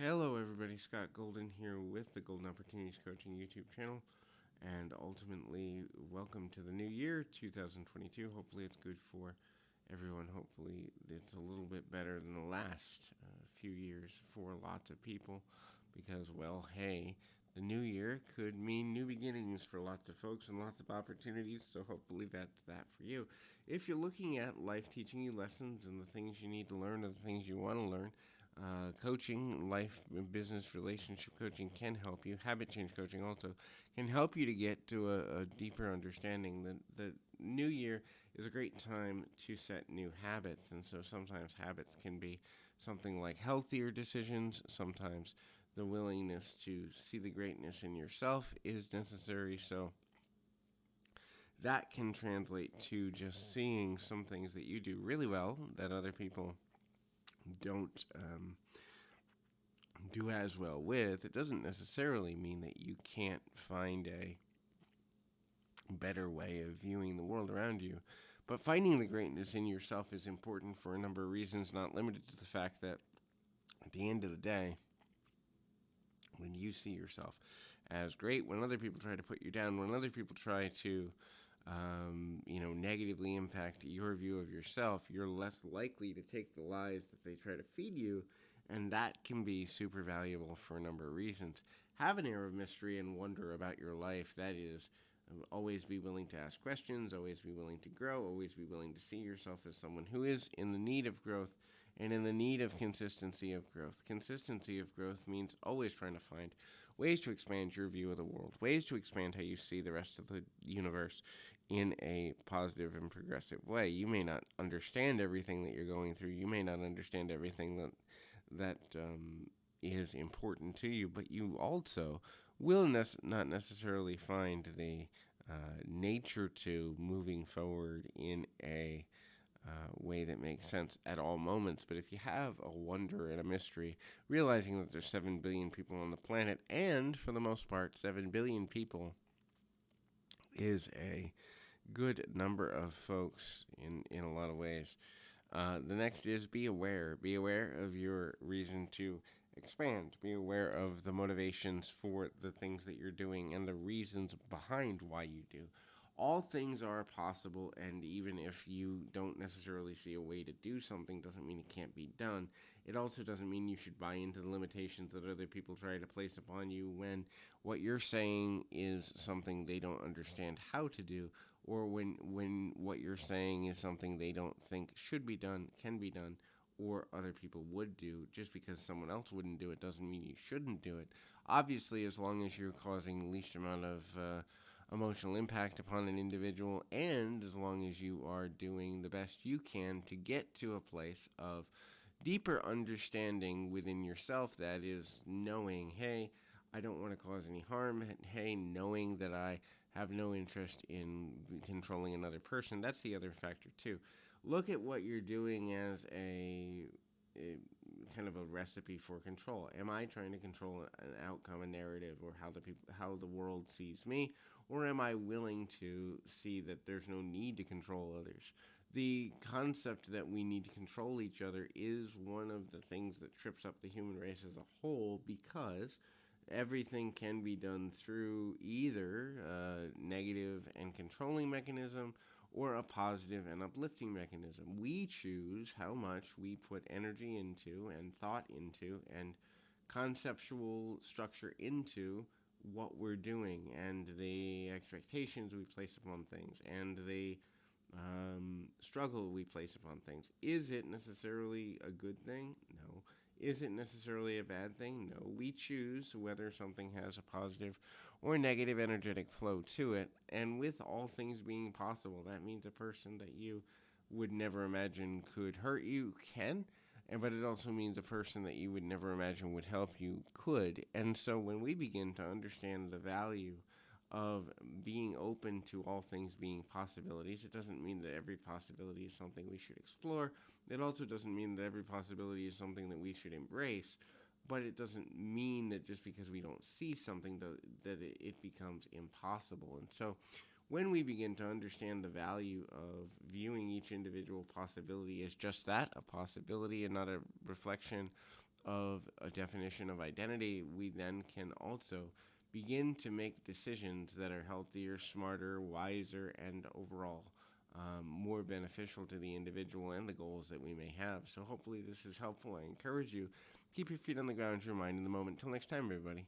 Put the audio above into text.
Hello, everybody. Scott Golden here with the Golden Opportunities Coaching YouTube channel. And ultimately, welcome to the new year, 2022. Hopefully, it's good for everyone. Hopefully, it's a little bit better than the last few years for lots of people. Because, well, hey, the new year could mean new beginnings for lots of folks and lots of opportunities. So, hopefully, that's that for you. If you're looking at life teaching you lessons and the things you need to learn and the things you want to learn, coaching, life, business, relationship coaching can help you. Habit change coaching also can help you to get to a deeper understanding that the new year is a great time to set new habits. And so sometimes habits can be something like healthier decisions. Sometimes the willingness to see the greatness in yourself is necessary. So that can translate to just seeing some things that you do really well that other people don't do as well with. It doesn't necessarily mean that you can't find a better way of viewing the world around you. But finding the greatness in yourself is important for a number of reasons, not limited to the fact that at the end of the day, when you see yourself as great, when other people try to put you down, when other people try to negatively impact your view of yourself, you're less likely to take the lies that they try to feed you, and that can be super valuable for a number of reasons. Have an air of mystery and wonder about your life. That is, always be willing to ask questions, always be willing to grow, always be willing to see yourself as someone who is in the need of growth and in the need of consistency of growth. Consistency of growth means always trying to find ways to expand your view of the world, ways to expand how you see the rest of the universe in a positive and progressive way. You may not understand everything that you're going through. You may not understand everything that is important to you, but you also will not necessarily find the nature to moving forward in a way that makes sense at all moments. But if you have a wonder and a mystery, realizing that there's 7 billion people on the planet, and for the most part, 7 billion people is a good number of folks in a lot of ways. The next is be aware. Be aware of your reason to expand. Be aware of the motivations for the things that you're doing and the reasons behind why you do. All things are possible, and even if you don't necessarily see a way to do something, doesn't mean it can't be done. It also doesn't mean you should buy into the limitations that other people try to place upon you when what you're saying is something they don't understand how to do, or when what you're saying is something they don't think should be done, can be done, or other people would do. Just because someone else wouldn't do it doesn't mean you shouldn't do it. Obviously, as long as you're causing the least amount of emotional impact upon an individual, and as long as you are doing the best you can to get to a place of deeper understanding within yourself, that is, knowing, hey, I don't want to cause any harm, hey, knowing that I have no interest in controlling another person. That's the other factor, too. Look at what you're doing as a kind of a recipe for control. Am I trying to control an outcome, a narrative, or how the world sees me, or am I willing to see that there's no need to control others? The concept that we need to control each other is one of the things that trips up the human race as a whole, because everything can be done through either a negative and controlling mechanism or a positive and uplifting mechanism. We choose how much we put energy into and thought into and conceptual structure into what we're doing and the expectations we place upon things and the struggle we place upon things. Is it necessarily a good thing? No. Is it necessarily a bad thing? No. We choose whether something has a positive or negative energetic flow to it. And with all things being possible, that means a person that you would never imagine could hurt you can. But it also means a person that you would never imagine would help you could. And so when we begin to understand the value of being open to all things being possibilities, it doesn't mean that every possibility is something we should explore. It also doesn't mean that every possibility is something that we should embrace. But it doesn't mean that just because we don't see something that it becomes impossible. And so when we begin to understand the value of viewing each individual possibility as just that, a possibility, and not a reflection of a definition of identity, we then can also begin to make decisions that are healthier, smarter, wiser, and overall more beneficial to the individual and the goals that we may have. So hopefully this is helpful. I encourage you, keep your feet on the ground, your mind in the moment. Until next time, everybody.